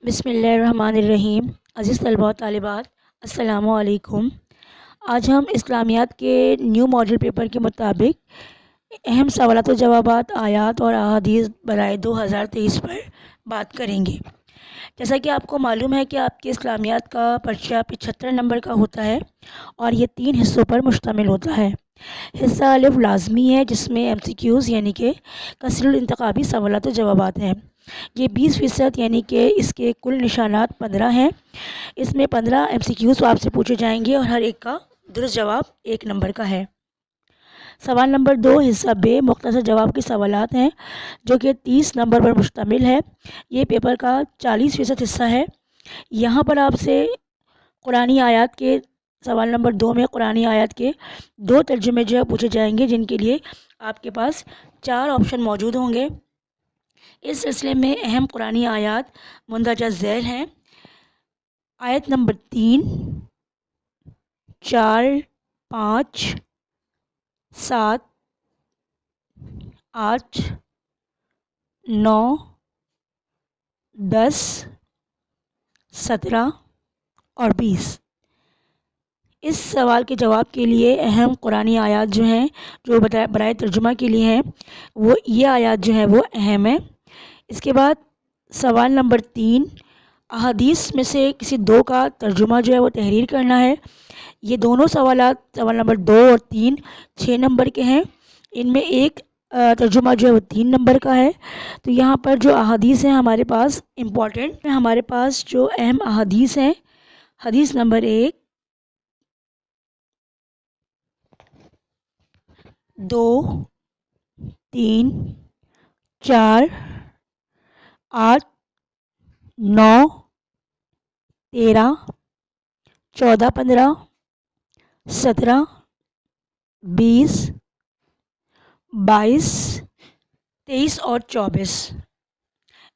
بسم اللہ الرحمن الرحیم۔ عزیز طلباء و طالبات، السلام علیکم۔ آج ہم اسلامیات کے نیو ماڈل پیپر کے مطابق اہم سوالات و جوابات، آیات اور احادیث برائے 2023 پر بات کریں گے۔ جیسا کہ آپ کو معلوم ہے کہ آپ کے اسلامیات کا پرچہ 75 نمبر کا ہوتا ہے اور یہ 3 حصوں پر مشتمل ہوتا ہے۔ حصہ الف لازمی ہے، جس میں MCQs یعنی کہ کثیر الانتخابی سوالات و جوابات ہیں۔ یہ 20% یعنی کہ اس کے کل نشانات 15 ہیں۔ اس میں 15 MCQs آپ سے پوچھے جائیں گے اور ہر ایک کا درست جواب 1 نمبر کا ہے۔ سوال نمبر 2 حصہ ب مختصر جواب کے سوالات ہیں، جو کہ 30 نمبر پر مشتمل ہے۔ یہ پیپر کا 40% حصہ ہے۔ یہاں پر آپ سے قرآنی آیات کے سوال نمبر 2 میں قرآنی آیات کے 2 ترجمے جو ہے پوچھے جائیں گے، جن کے لیے آپ کے پاس 4 آپشن موجود ہوں گے۔ اس سلسلے میں اہم قرآنی آیات مندرجہ ذیل ہیں۔ آیت نمبر 3، 4، 5، 7، 8، 9، 10، 17 اور 20۔ اس سوال کے جواب کے لیے اہم قرآنی آیات جو ہیں، جو برائے ترجمہ کے لیے ہیں، وہ یہ آیات جو ہیں وہ اہم ہیں۔ اس کے بعد سوال نمبر 3 احادیث میں سے کسی 2 کا ترجمہ جو ہے وہ تحریر کرنا ہے۔ یہ دونوں سوالات، سوال نمبر 2 اور 3، 6 نمبر کے ہیں۔ ان میں ایک ترجمہ جو ہے وہ 3 نمبر کا ہے۔ تو یہاں پر جو احادیث ہیں ہمارے پاس امپورٹنٹ، ہمارے پاس جو اہم احادیث ہیں، حدیث نمبر 1، 2، 3، 4، 8، 9، 13، 14، 15، 17، 20، 22، 23 اور 24۔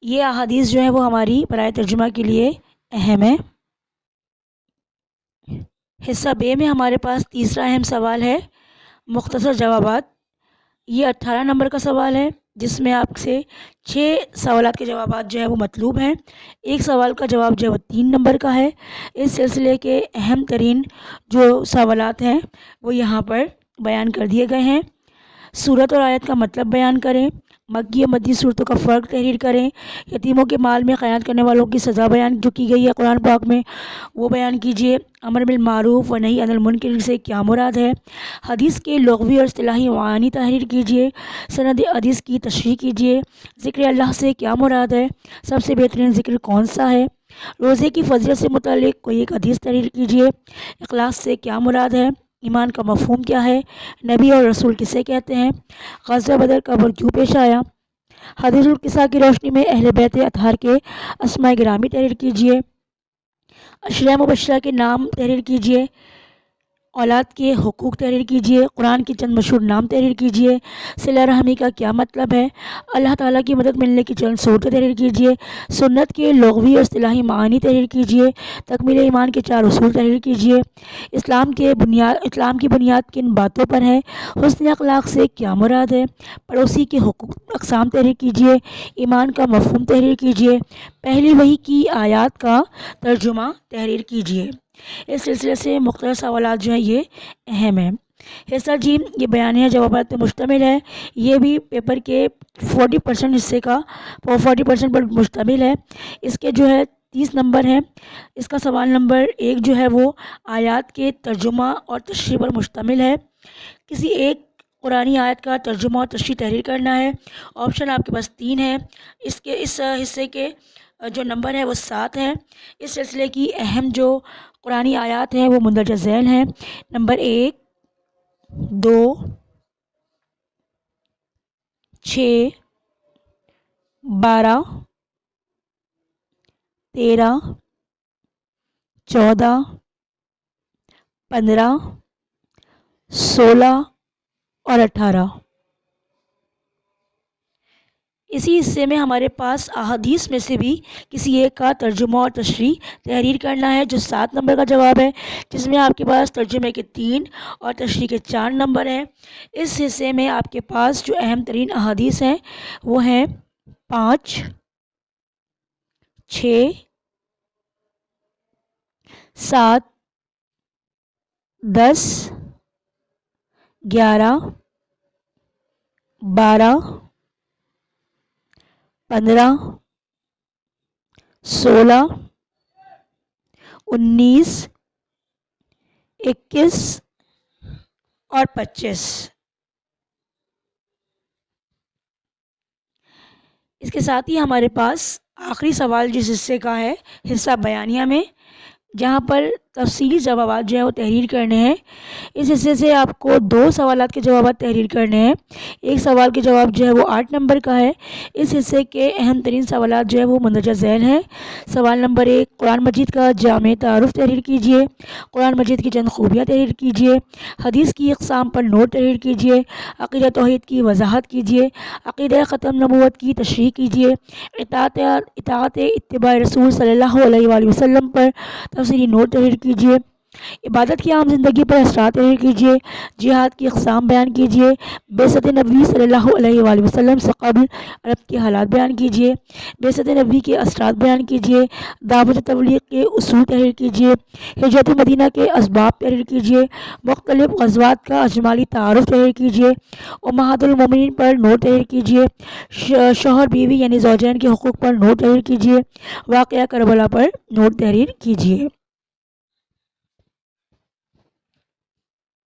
یہ احادیث جو ہیں وہ ہماری برائے ترجمہ کے لیے اہم ہیں۔ حصہ ب میں ہمارے پاس تیسرا اہم سوال ہے مختصر جوابات۔ یہ 18 نمبر کا سوال ہے، جس میں آپ سے 6 سوالات کے جوابات جو ہیں وہ مطلوب ہیں۔ ایک سوال کا جواب جو ہے وہ 3 نمبر کا ہے۔ اس سلسلے کے اہم ترین جو سوالات ہیں وہ یہاں پر بیان کر دیے گئے ہیں۔ سورت اور آیت کا مطلب بیان کریں، مکی و مدنی صورتوں کا فرق تحریر کریں، یتیموں کے مال میں خیانت کرنے والوں کی سزا بیان جو کی گئی ہے قرآن پاک میں وہ بیان کیجیے، امر بالمعروف و نہی عن المنکر سے کیا مراد ہے، حدیث کے لغوی اور اصطلاحی معانی تحریر کیجیے، سند حدیث کی تشریح کیجیے، ذکر اللہ سے کیا مراد ہے، سب سے بہترین ذکر کون سا ہے، روزے کی فضیلت سے متعلق کوئی ایک حدیث تحریر کیجیے، اخلاص سے کیا مراد ہے، ایمان کا مفہوم کیا ہے، نبی اور رسول کسے کہتے ہیں، غزوہ بدر کب اور کیوں پیش آیا، حدیث القصہ کی روشنی میں اہل بیت اطہار کے اسماء گرامی تحریر کیجیے، عشرہ مبشرہ کے نام تحریر کیجیے، اولاد کے حقوق تحریر کیجیے، قرآن کے چند مشہور نام تحریر کیجیے، صلہ رحمی کا کیا مطلب ہے، اللہ تعالیٰ کی مدد ملنے کی چند صورتیں تحریر کیجیے، سنت کے لغوی اور اصطلاحی معانی تحریر کیجیے، تکمیل ایمان کے 4 اصول تحریر کیجیے، اسلام کی بنیاد کن باتوں پر ہے، حسن اخلاق سے کیا مراد ہے، پڑوسی کے حقوق اقسام تحریر کیجیے، ایمان کا مفہوم تحریر کیجیے، پہلی وحی کی آیات کا ترجمہ تحریر کیجیے۔ اس سلسلے سے مختلف سوالات جو ہیں یہ اہم ہیں۔ حصہ ج یہ بیانیہ جوابات پر مشتمل ہے۔ یہ بھی پیپر کے 40% حصے کا 40% پر مشتمل ہے۔ اس کے جو ہے 30 نمبر ہیں۔ اس کا سوال نمبر 1 جو ہے وہ آیات کے ترجمہ اور تشریح پر مشتمل ہے۔ کسی ایک قرآنی آیت کا ترجمہ اور تشریح تحریر کرنا ہے۔ آپشن آپ کے پاس 3 ہیں۔ اس حصے کے جو نمبر ہے وہ 7 ہیں۔ اس سلسلے کی اہم جو قرآنی آیات ہیں وہ مندرجہ ذیل ہیں۔ نمبر 1، 2، 6، 12، 13، 14، 15، 16 اور 18۔ اسی حصے میں ہمارے پاس احادیث میں سے بھی کسی ایک کا ترجمہ اور تشریح تحریر کرنا ہے، جو 7 نمبر کا جواب ہے، جس میں آپ کے پاس ترجمے کے 3 اور تشریح کے 4 نمبر ہیں۔ اس حصے میں آپ کے پاس جو اہم ترین احادیث ہیں وہ ہیں 5، 6، 7 10 11 12 15 16 19 21 اور 25۔ اس کے ساتھ ہی ہمارے پاس آخری سوال جس حصے کا ہے، حصہ بیانیہ میں، جہاں پر تفصیلی جوابات جو ہیں وہ تحریر کرنے ہیں۔ اس حصے سے آپ کو 2 سوالات کے جوابات تحریر کرنے ہیں۔ ایک سوال کے جواب جو ہے وہ 8 نمبر کا ہے۔ اس حصے کے اہم ترین سوالات جو ہے وہ مندرجہ ذیل ہیں۔ سوال نمبر 1، قرآن مجید کا جامع تعارف تحریر کیجیے۔ قرآن مجید کی چند خوبیاں تحریر کیجیے۔ حدیث کی اقسام پر نوٹ تحریر کیجیے۔ عقیدہ توحید کی وضاحت کیجیے۔ عقیدہ ختم نبوت کی تشریح کیجیے۔ اطاعت اتباع رسول صلی اللہ علیہ وآلہ وسلم پر تفصیلی نوٹ تحریر کیجیے۔ عبادت کی عام زندگی پر اثرات تحریر کیجیے۔ جہاد کی اقسام بیان کیجیے۔ بعثت نبوی صلی اللہ علیہ وآلہ وسلم سے قبل عرب کے حالات بیان کیجیے۔ بعثت نبوی کے اثرات بیان کیجیے۔ دعوت تبلیغ کے اصول تحریر کیجیے۔ ہجرت مدینہ کے اسباب تحریر کیجیے۔ مختلف غزوات کا اجمالی تعارف تحریر کیجیے۔ امہات المومنین پر نوٹ تحریر کیجیے۔ شوہر بیوی یعنی زوجین کے حقوق پر نوٹ تحریر کیجیے۔ واقعہ کربلا پر نوٹ تحریر کیجیے۔